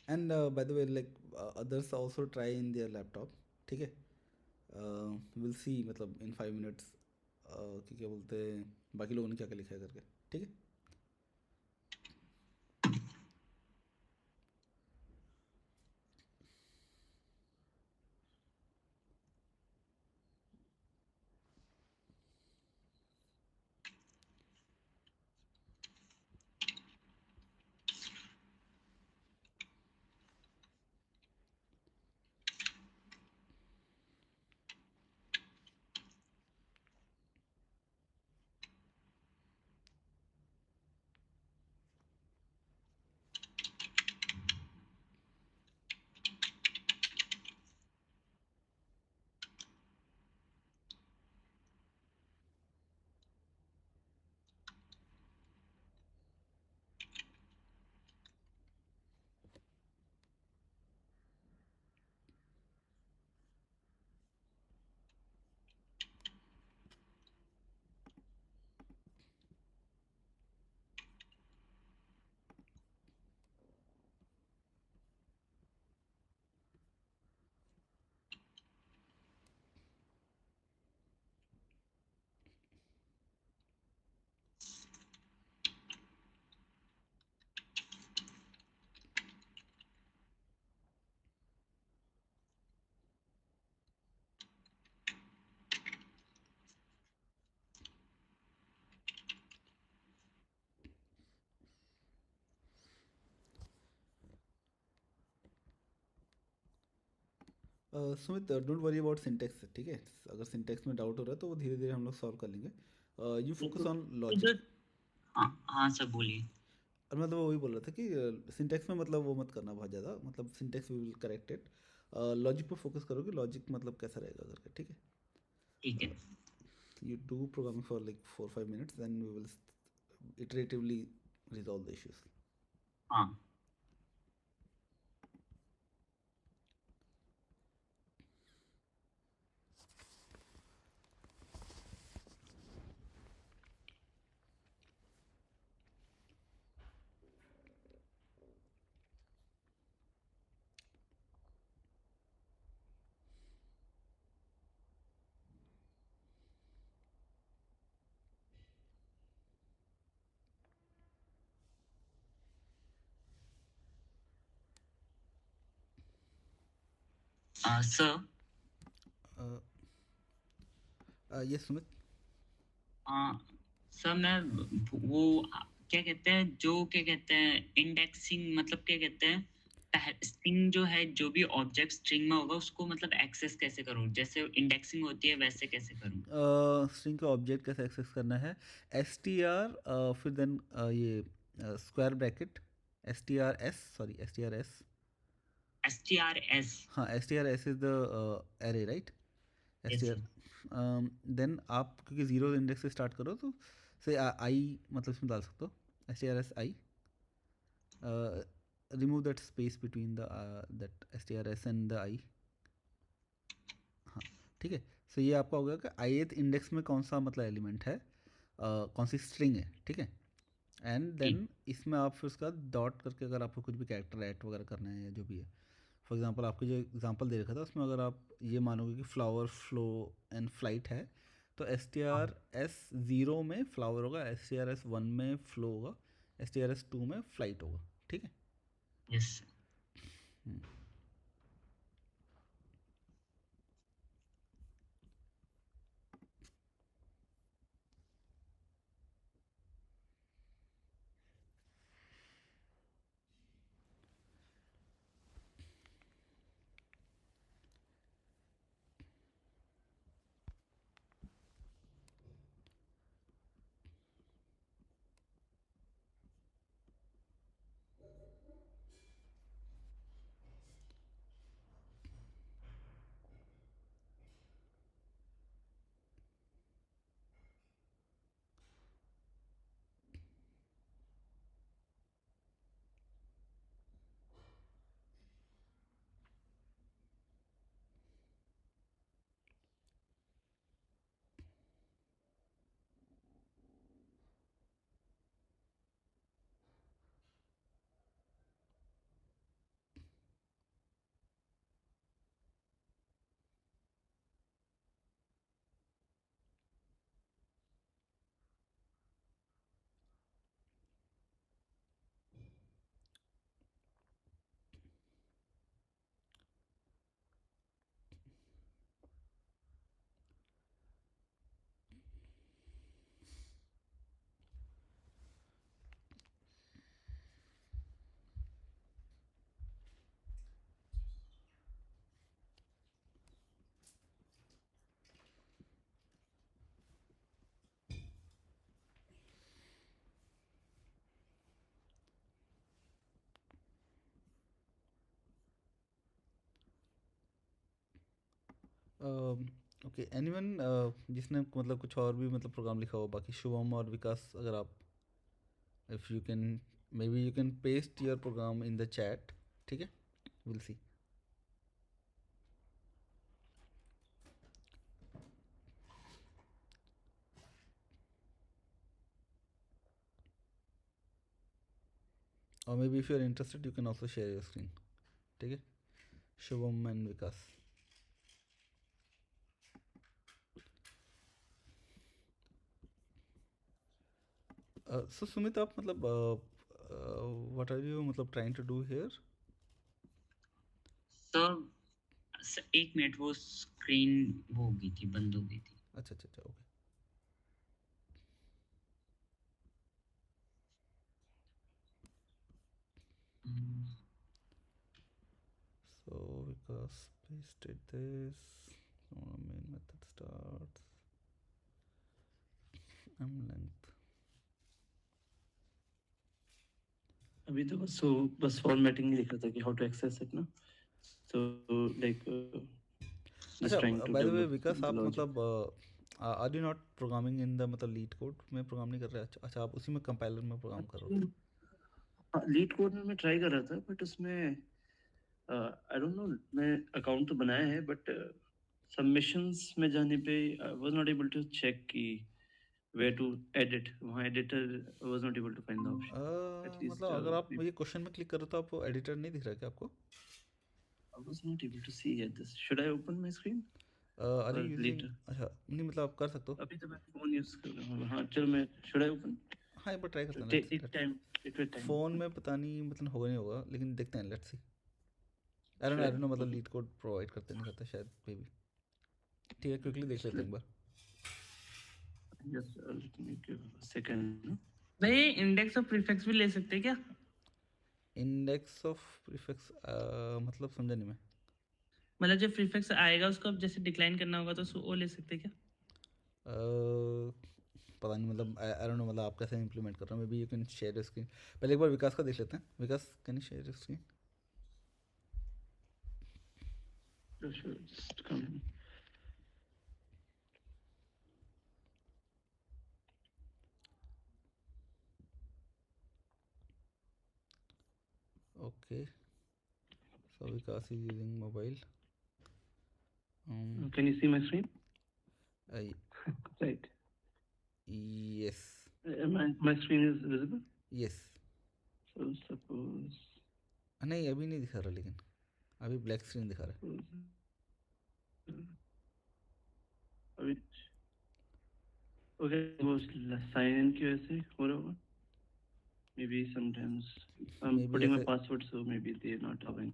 And bye the way like others also try in their laptop, ठीक है? विल सी मतलब इन 5 मिनट्स कि क्या बोलते हैं बाकी लोगों ने क्या क्या लिखा है करके, ठीक है? Sumit, don't worry about syntax, ठीक है? अगर सिंटेक्स में डाउट हो रहा है तो वो धीरे धीरे हम लोग सॉल्व कर लेंगे. You focus on logic. हाँ हाँ सर बोलिए. और मतलब वही बोल रहा था कि सिंटेक्स में मतलब वो मत करना बहुत ज़्यादा, मतलब syntax we will correct it. Logic पर फोकस करोगे, लॉजिक मतलब कैसा रहेगा करके, ठीक है? ठीक है. You do programming for like 4 or 5 minutes, then we will iteratively resolve the issues. हाँ. Sir. uh, yes, Sumit. Sir मैं वो क्या कहते हैं, जो क्या कहते हैं इंडेक्सिंग, मतलब क्या कहते हैं, स्ट्रिंग जो है, जो भी ऑब्जेक्ट स्ट्रिंग में होगा उसको मतलब एक्सेस कैसे करूं, जैसे इंडेक्सिंग होती है वैसे कैसे करूं. स्ट्रिंग का ऑब्जेक्ट कैसे एक्सेस करना है? str, फिर देन ये स्क्वायर ब्रैकेट, strs. strs. हाँ, strs is the array, right? Yes str. Sir. Then आप क्योंकि जीरो इंडेक्स से स्टार्ट करो तो से आई मतलब इसमें डाल सकते हो, strs i. Remove that space between the that strs and the i. हाँ, ठीक है. सो ये आपका होगा कि ith इंडेक्स में कौन सा मतलब एलिमेंट है, कौन सी स्ट्रिंग है, ठीक है? एंड ठीक. देन इसमें आप फिर उसका डॉट करके अगर आपको कुछ भी कैरेक्टर ऐड वगैरह करना है या जो भी है, फॉर एग्जांपल आपको जो एग्जांपल दे रखा था उसमें अगर आप ये मानोगे कि फ्लावर, फ्लो एंड फ्लाइट है, तो strs 0 में फ्लावर होगा, strs 1 में फ्लो होगा, strs 2 में फ्लाइट होगा, ठीक है? यस. हम्म. ओके, एनीवन जिसने मतलब कुछ और भी मतलब प्रोग्राम लिखा हो, बाकी शुभम और विकास, अगर आप, if you can, maybe you can paste your program in the chat, ठीक है? Will see. और maybe if you are interested you can also share your screen, ठीक है? शुभम एंड विकास. सो सुमित, आप मतलब व्हाट आर यू मतलब trying to do here? Sir एक मिनट, वो स्क्रीन वो हो गई थी, बंद हो गई थी. अच्छा अच्छा अच्छा, okay. Hmm, so Vikas Vikas pasted this. Main method starts. length. अभी तो बस फॉर्मेटिंग ही लिखा था कि हाउ टू एक्सेस इट ना, so like just अच्छा, trying to by the way develop Vikas, the आप logic. मतलब are you not programming in the मतलब लीड कोड में प्रोग्राम नहीं कर रहे? अच्छा, आप उसी में कंपाइलर में प्रोग्राम कर रहे हो? लीड कोड में मैं ट्राई कर रहा था, बट उसमें आई डोंट नो, मैं अकाउंट तो बनाया है, बट सबमिशंस में जाने पे I was not able to check कि वेयर टू एडिट, वहाँ editor was not able to find the option at least. मतलब अगर आप ये क्वेश्चन में क्लिक करो तो आपको एडिटर नहीं दिख रहा क्या आपको? I was not able to see yet this. Should I open my screen are or you using? later? अच्छा, नहीं मतलब आप कर सकते हो। अभी तो मैं फोन यूज कर रहा हूँ. हाँ चलो, मैं should I open? हाँ, एक बार ट्राई करते हैं। Take time. It will time. Phone में पता नहीं मतलब होगा नहीं होगा, लेकिन देखते हैं, let's see. I don't know मतलब लीड कोड प्रोवाइड करते नहीं करते शायद, मे बी। ठीक है, क्विकली देख लेते हैं एक बार। Just let me give a second. भाई इंडेक्स और प्रीफिक्स भी ले सकते हैं क्या? इंडेक्स ऑफ प्रीफिक्स मतलब समझा नहीं मैं। मतलब जब प्रीफिक्स आएगा उसको अब जैसे डिक्लाइन करना होगा तो वो ले सकते हैं क्या? पता नहीं मतलब आई डोंट नो मतलब आप कैसे इंप्लीमेंट कर रहे हो। Maybe you can share your screen. पहले एक बार विकास का देख लेते हैं। Vikas, can you share your screen? Sure, just come. Okay, so Vikas is using mobile. Can you see my screen? Right. Yes. My screen is visible. Yes. So suppose. नहीं, अभी नहीं दिखा रहा, लेकिन अभी ब्लैक स्क्रीन दिखा रहा है। अभी okay, वो sign in की वजह से हो रहा होगा. Maybe sometimes I'm Maybe putting my ऐसे- password, so maybe they're not allowing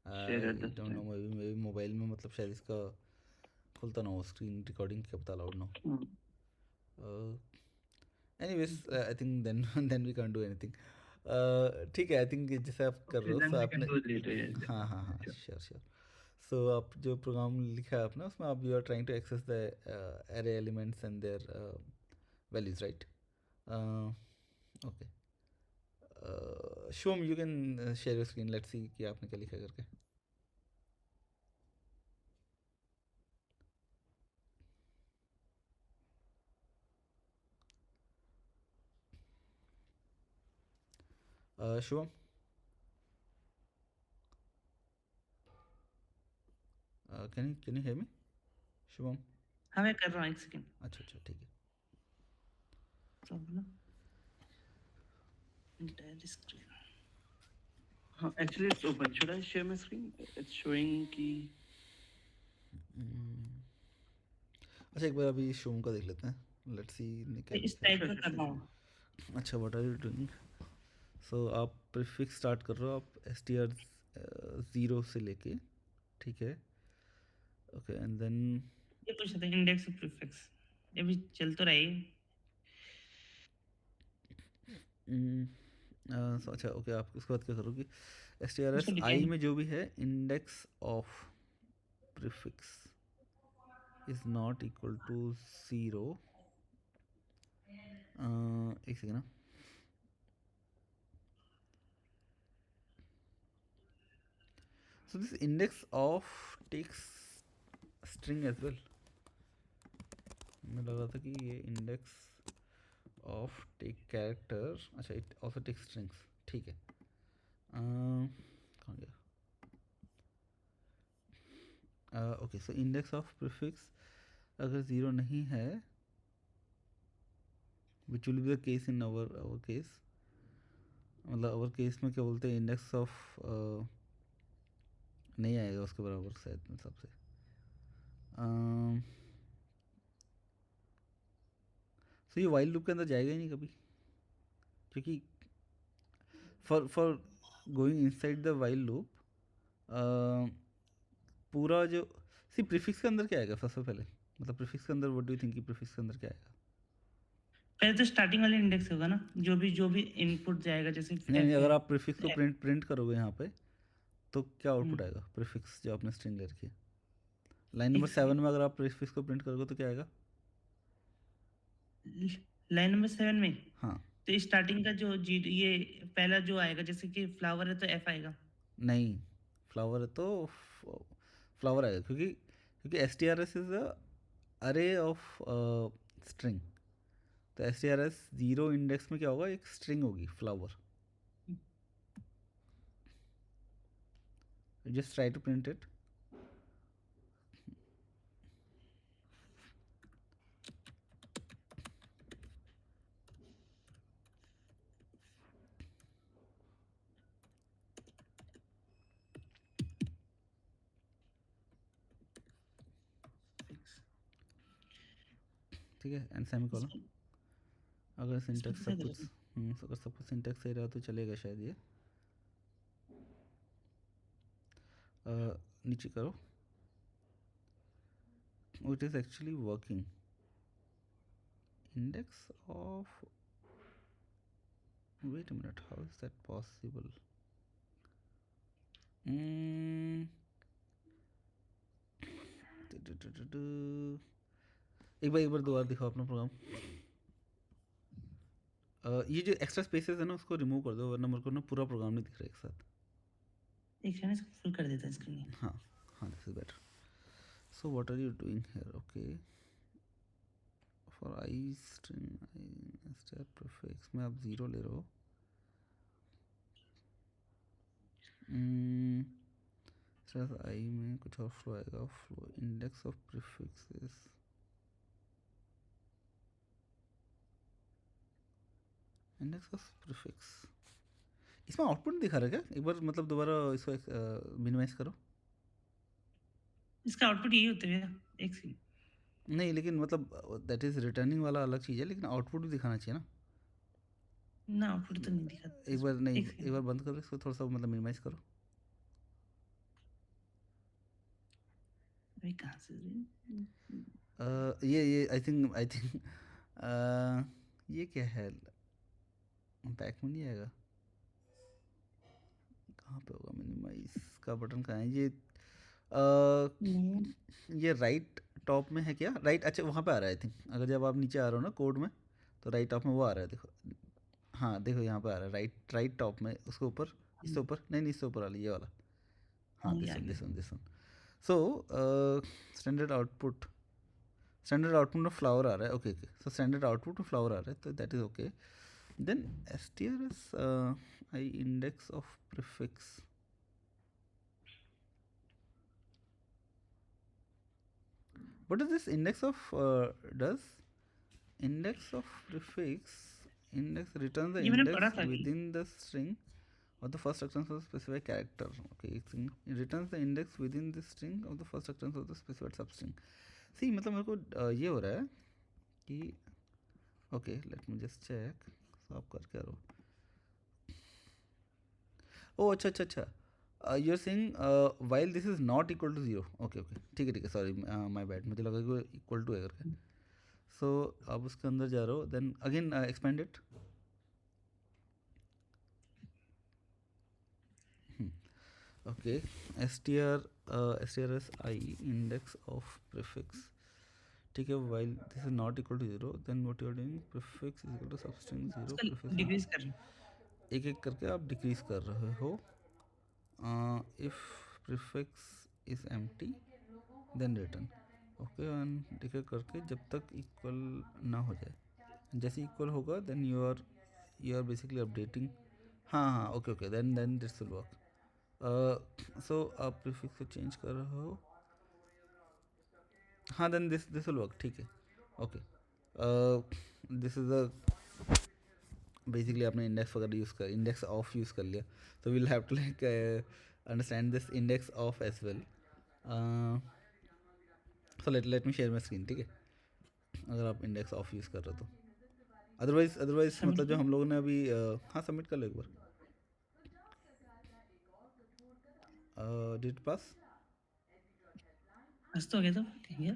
share at this don't know, time. maybe mobile में मतलब शायद इसका खुलता ना हो स्क्रीन रिकॉर्डिंग, क्या पता अलाउड ना हो। Anyways, I think then we can do anything. ठीक है, आई थिंक जैसे आप कर रहे हो, Then सो we can आपने do it later. Yeah. हाँ हाँ हाँ, श्योर श्योर। सो आप जो प्रोग्राम लिखा है आपने, उसमें आप you are trying to access the array elements and their values, right? Okay, Shivam, you can share your screen, let's see कि आपने क्या लिखा करके। Shivam, can you hear me Shivam? हाँ मैं कर रहा हूँ, एक सेकंड। अच्छा अच्छा, ठीक है। Entire screen. Actually, it's open. Should I share my screen? It's showing कि अच्छा, एक बार अभी शिवम का देख लेते हैं, लेट्स सी क्या इस लिखा है। टाइप का कर रहा हूँ। अच्छा, व्हाट आर यू डूइंग? सो आप प्रीफिक्स स्टार्ट कर रहे हो, आप str 0 से लेके, ठीक है, ओके, एंड देन ये पूछ रहे थे इंडेक्स और प्रीफिक्स, ये भी चल तो रही। अच्छा, ओके, आप उसके बाद क्या करोगे? strs उसको i decline- में जो भी है, index of prefix is not equal to 0। एक सेकेंड ना। So this index of takes string as well. मुझे लगा था कि ये index of take character, अच्छा, it also takes strings, ठीक है। कहाँ गया? Okay, so index of prefix अगर 0 नहीं है, which will be the case in our case, मतलब आवर केस में क्या बोलते हैं, इंडेक्स ऑफ नहीं आएगा उसके बराबर शायद मेरे हिसाब से। सो ये वाइल लूप के अंदर जाएगा ही नहीं कभी, क्योंकि for going inside the while loop, पूरा जो सी प्रीफिक्स के अंदर क्या आएगा सबसे पहले, मतलब प्रीफिक्स के अंदर व्हाट डू यू थिंक कि प्रीफिक्स के अंदर क्या आएगा? पहले तो स्टार्टिंग वाले इंडेक्स होगा ना, जो भी इनपुट जाएगा, जैसे नहीं, अगर आप प्रीफिक्स को प्रिंट करोगे यहाँ पे, तो क्या आउटपुट आएगा प्रीफिक्स जो आपने स्ट्रिंग ले रखी है। लाइन नंबर 7 में अगर आप प्रीफिक्स को प्रिंट करोगे तो क्या आएगा? लाइन नंबर 7 में हाँ तो स्टार्टिंग का जो जी ये पहला जो आएगा, जैसे कि फ्लावर है तो एफ आएगा। नहीं, फ्लावर है तो फ्लावर आएगा, क्योंकि क्योंकि S T R S is array of string. तो S T R S 0 index में क्या होगा, एक स्ट्रिंग होगी flower. Just try to print it. ठीक है, एंड सेमीकोलन। अगर सिंटैक्स सब कुछ अगर सब कुछ सिंटैक्स सही रहा तो चलेगा शायद ये। नीचे करो, it is actually working. Index of, wait a minute, how is that possible? एक बार दोबारा दिखाओ अपना प्रोग्राम। ये जो एक्स्ट्रा स्पेसेस है ना उसको रिमूव कर दो, वरना मेरे को ना पूरा प्रोग्राम नहीं दिख रहा एक साथ। एक सेकंड, इसको फुल कर देता है स्क्रीन। हाँ हाँ, this is better. So what are you doing here? Okay, for I string star prefix में आप 0 ले रहे हो। आई में कुछ और फ्लो आएगा, flow index of prefixes. Index of prefix इसमें आउटपुट नहीं दिखा रहा क्या? एक बार मतलब दोबारा इसको मिनिमाइज करो। इसका आउटपुट यही होता है एक सेकंड। नहीं, लेकिन मतलब दैट इज रिटर्निंग वाला अलग चीज़ है, लेकिन आउटपुट भी दिखाना चाहिए ना। ना आउटपुट तो नहीं दिखाता। एक बार नहीं, एक एक बार बंद करो इसको, थोड़ा सा मतलब मिनिमाइज करो। अभी कहाँ से ये आई थिंक ये क्या है, बैक में नहीं आएगा, कहाँ पे होगा? मिनिमाइज का बटन कहाँ है? ये राइट टॉप में है क्या? राइट, अच्छा वहाँ पे आ रहा है आई थिंक। अगर जब आप नीचे आ रहे हो ना कोड में, तो राइट टॉप में वो आ रहा है, देखो। हाँ देखो यहाँ पे आ रहा है राइट टॉप में, उसके ऊपर, इससे ऊपर नहीं, इससे ऊपर वाला, ये वाला। हाँ, this one. So standard output में फ्लावर आ रहा है। ओके, सो स्टैंडर्ड आउटपुट में फ्लावर आ रहा है, तो that is okay. Then strs I index of prefix. What does this index of does? Index of prefix, index returns the ये मैंने index पढ़ा था within the string of the first occurrence of the specified character. Okay, it returns the index within the string of the first occurrence of the specified substring. See, मतलब मेरे को ये हो रहा है कि okay, let me just check. So आप कर क्या रहो? Oh, अच्छा, you're saying while this is not equal to 0. Okay, ठीक है, सॉरी, माय बैड, मुझे लगा कि इक्वल टू है करके। सो आप उसके अंदर जा रहे हो, then again expand it. Okay, strs I index of prefix, ठीक है। While this is not equal to 0, then what you are doing, prefix is equal to substring 0 prefix. Decrease कर रहे हैं। एक एक करके आप डिक्रीज कर रहे हो। if prefix is empty then return। Okay, and declare करके जब तक इक्वल ना हो जाए, जैसे इक्वल होगा then you are basically updating. हाँ, okay, then this will work. So आप प्रीफिक्स को चेंज कर रहे हो। हाँ, देन दिस विल वर्क, ठीक है। Okay, this is a basically आपने इंडेक्स वगैरह इंडेक्स ऑफ यूज़ कर लिया, तो will have to like understand this index of as well. So let me share my screen, ठीक है, अगर आप इंडेक्स ऑफ यूज़ कर रहे हो तो। अदरवाइज मतलब जो हम लोगों ने अभी हाँ सबमिट कर लो एक बार। डिड पास? बस तो हो गया तो ठीक है।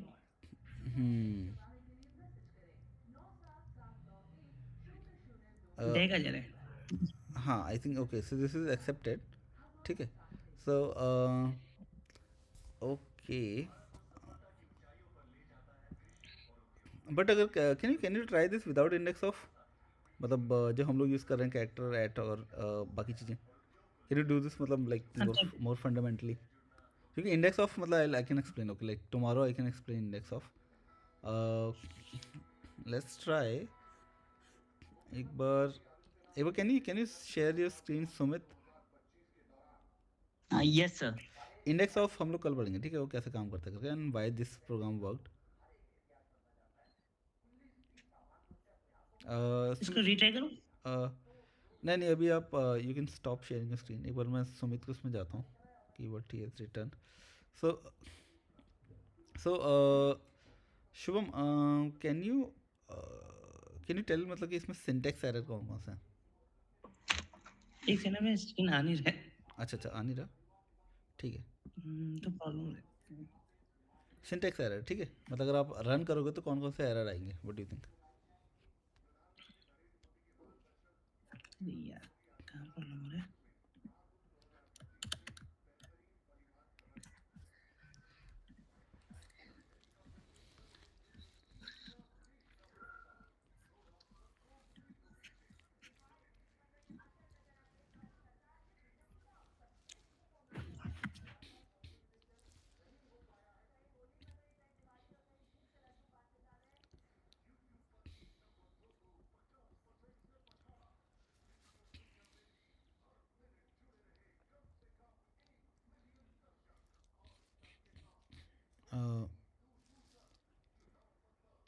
टैग आ जा रहा है। हाँ, I think okay, so this is accepted, ठीक है। सो ओके, बट अगर can you try this without index of, मतलब जो हम लोग यूज़ कर रहे हैं कैरेक्टर एट और बाकी चीज़ें, कैन यू डू दिस मतलब लाइक मोर अच्छा मोर फंडामेंटली, क्योंकि इंडेक्स ऑफ मतलब I can explain, okay like tomorrow I can explain index of, let's try एक बार can you share your screen Sumit? Yes sir. Index of हम लोग कल पढ़ेंगे, ठीक है, वो कैसे काम करता है करके, and why this program worked. इसको रीट्राई करूँ? नहीं नहीं, अभी आप you can stop sharing screen, एक बार मैं सुमित को उसमें जाता हूँ कि what he has return. So so Shubham, can you tell मतलब कि इसमें सिंटेक्स एरर कौन कौन सा है? एक सेकंड में स्क्रीन आ नहीं रहा है। अच्छा अच्छा, आ नहीं रहा, ठीक है। तो प्रॉब्लम है सिंटेक्स एरर, ठीक है, मतलब अगर आप रन करोगे तो कौन कौन से एरर आएंगे, व्हाट डू यू थिंक? यार, कहाँ प्रॉब्लम हो रहा है?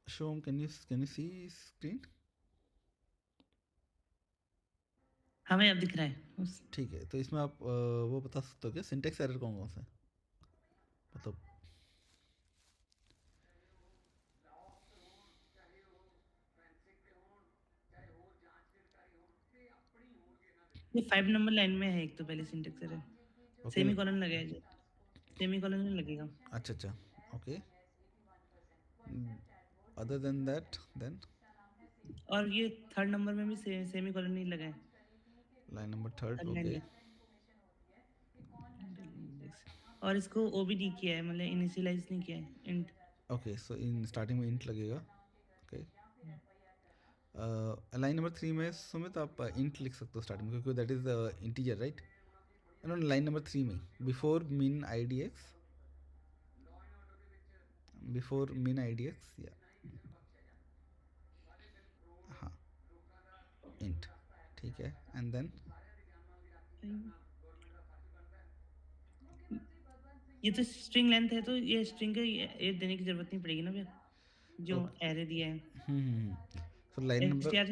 Shubham, can you see screen? हमें अब दिख रहा है ठीक है, तो इसमें आप वो बता सकते हो क्या सिंटेक्स एरर कौन कौन सा है, मतलब ये 5 नंबर लाइन में है एक तो पहले सिंटेक्स एरर। ओके, सेमीकोलन लगा है जो, सेमीकोलन नहीं लगेगा। अच्छा अच्छा, okay, other than that then और ये थर्ड नंबर में भी सेमीकोलन नहीं लगा है। Line number third, third line okay में और इसको ओबीडी किया है, मतलब इनिशियलाइज नहीं किया है, int. Okay, so in starting में इंट लगेगा, ओके। लाइन नंबर 3 में सुमित आप इंट लिख सकते हो स्टार्टिंग में, क्योंकि that is integer right. No, line number 3 में before min I D X, before min I D X, या हाँ, इंट, ठीक है, एंड देन ये तो स्ट्रिंग लेंथ है, तो ये स्ट्रिंग का ये देने की जरूरत नहीं पड़ेगी ना भैया, जो एरे दिया है। So line number, str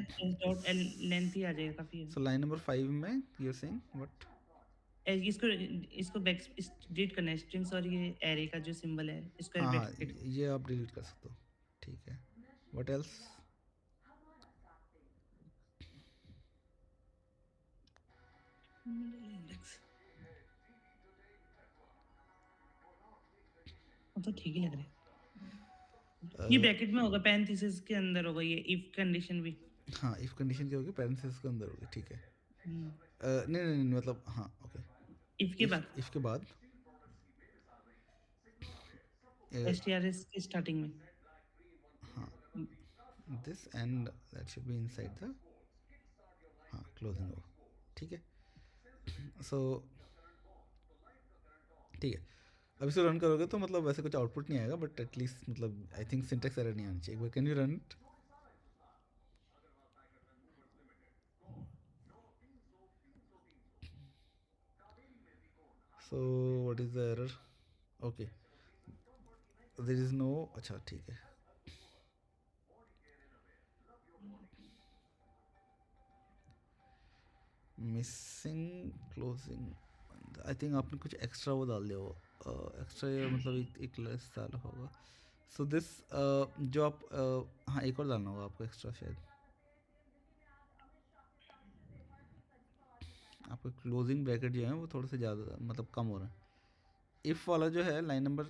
dot L length ही आ जाएगा, काफी है। सो लाइन नंबर 5 में यू आर सेइंग व्हाट? इसको इसको बैक डिलीट करना है, स्ट्रिंग्स और ये एरे का जो सिंबल है, स्क्वायर हाँ हाँ, ब्रैकेट। ये आप डिलीट कर सकते हो, ठीक है, व्हाट एल्स? तो ठीक ही लग रहा है। ये ब्रैकेट में होगा, पैरेंथेसिस के अंदर होगा, ये इफ कंडीशन भी। हाँ, इफ कंडीशन क्या होगी, पेरेंथेसिस के अंदर होगी, ठीक है। हम्म, नहीं नहीं नहीं, मतलब हाँ, ओके, इफ के बाद इफ के बाद strs के स्टार्टिंग में। हाँ, this and that should be inside the, हाँ, क्लोजिंग हो, ठीक है। सो ठीक है, अब इसको रन करोगे तो मतलब वैसे कुछ आउटपुट नहीं आएगा, बट एटलीस्ट मतलब आई थिंक सिंटेक्स एरर नहीं आनी चाहिए। एक बार can you run it? So what is the error? Okay, there is no, अच्छा ठीक है, मिसिंग क्लोजिंग, आई थिंक आपने कुछ एक्स्ट्रा वो डाल दिया, वो एक्स्ट्रा मतलब एक लेस डाला होगा। सो दिस जो आप हाँ, एक और डालना होगा आपको एक्स्ट्रा, शायद आपका क्लोजिंग ब्रैकेट जो है वो थोड़े से ज़्यादा मतलब कम हो रहा है। इफ़ वाला जो है लाइन नंबर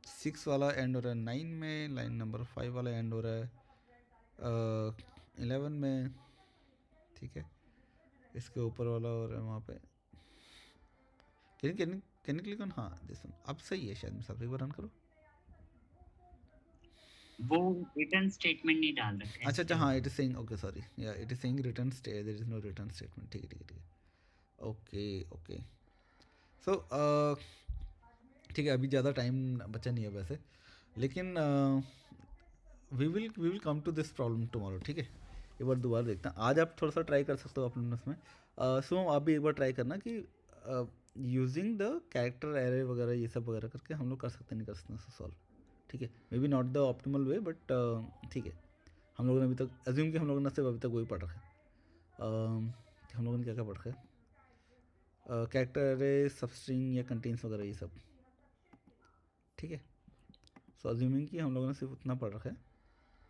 6 वाला एंड हो रहा है 9 में, लाइन नंबर 5 वाला एंड हो रहा है 11 में, ठीक है, इसके ऊपर वाला हो रहा है वहाँ पे कैन यू क्लिक ऑन, हाँ दिस वन, अब सही है शायद, मैं सब एक बार रन करो। वो रिटर्न स्टेटमेंट नहीं डाल रखा है अच्छा इसलिए हाँ, होगा। It is saying, okay sorry, या it is saying return stay, there is no return statement, ठीक है ठीक है ठीक है, ओके। सो ठीक है, अभी ज़्यादा टाइम बचा नहीं है वैसे, लेकिन we will come to this problem tomorrow, ठीक है। एक बार दोबारा देखते हैं, आज आप थोड़ा सा ट्राई कर सकते हो अपने उसमें। सो आप भी एक बार ट्राई करना कि यूजिंग द कैरेक्टर एरे वगैरह ये सब वगैरह करके हम लोग कर सकते नहीं कर सकते सॉल्व, ठीक है। May be not the optimal way, but ठीक है। हम लोगों ने अभी तक एज्यूम कि हम लोगों ने सिर्फ अभी तक वही पढ़ रखा है। हम लोगों ने क्या क्या पढ़ रखा है, कैरेक्टर एरे, सबस्ट्रिंग या कंटेन्स वगैरह ये सब, ठीक है। सो अज्यूमिंग कि हम लोगों ने सिर्फ उतना पढ़ रखा है,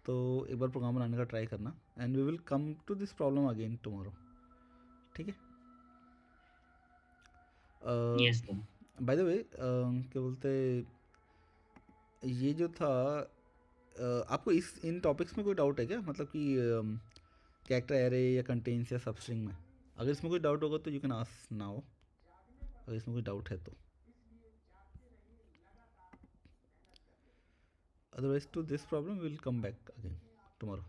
तो एक बार प्रोग्राम बनाने का ट्राई करना, and we will come to this problem again tomorrow, ठीक है। Yes sir. By the way क्या बोलते, ये जो था आपको इन टॉपिक्स में कोई डाउट है क्या, मतलब कि कैरेक्टर एरे या कंटेन्स या सबस्ट्रिंग में? अगर इसमें कोई डाउट होगा तो यू कैन आस्क नाउ, अगर इसमें कोई डाउट है तो, otherwise to this problem will come back again tomorrow.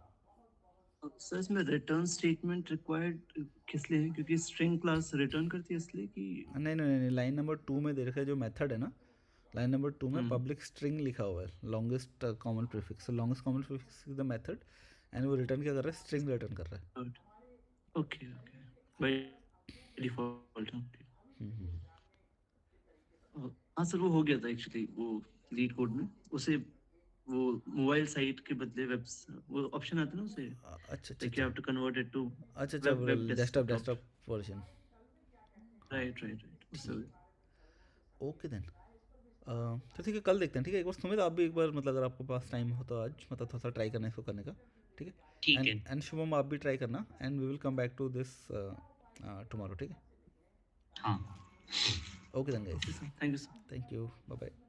Sir इसमें रिटर्न स्टेटमेंट रिक्वायर्ड किस लिए है, क्योंकि स्ट्रिंग क्लास रिटर्न करती है इसलिए कि नहीं, लाइन नंबर 2 में दे रखा है जो मेथड है ना, लाइन नंबर 2 में पब्लिक स्ट्रिंग लिखा हुआ है, longest common prefix, longest common prefix is the method, and वो रिटर्न क्या कर रहा है, स्ट्रिंग रिटर्न कर रहा है। Okay by default. हाँ सर, वो हो गया था एक्चुअली, वो लीड कोड में उसे वो मोबाइल साइट के बदले वेब, वो ऑप्शन आता है ना उसे, अच्छा like you have to convert it to अच्छा, वेब डेस्कटॉप वर्जन, राइट उससे ओके देन। तो ठीक है, कल देखते हैं, ठीक है। एक बार सुमित आप भी एक बार, मतलब अगर आपके पास टाइम हो तो आज, मतलब थोड़ा सा ट्राई करना इसको करने का, ठीक है। ठीक है। एंड शुभम आप भी ट्राई करना, and we will come back to this tomorrow, ठीक है। हाँ। Okay then guys, thank you sir. Thank you, bye bye.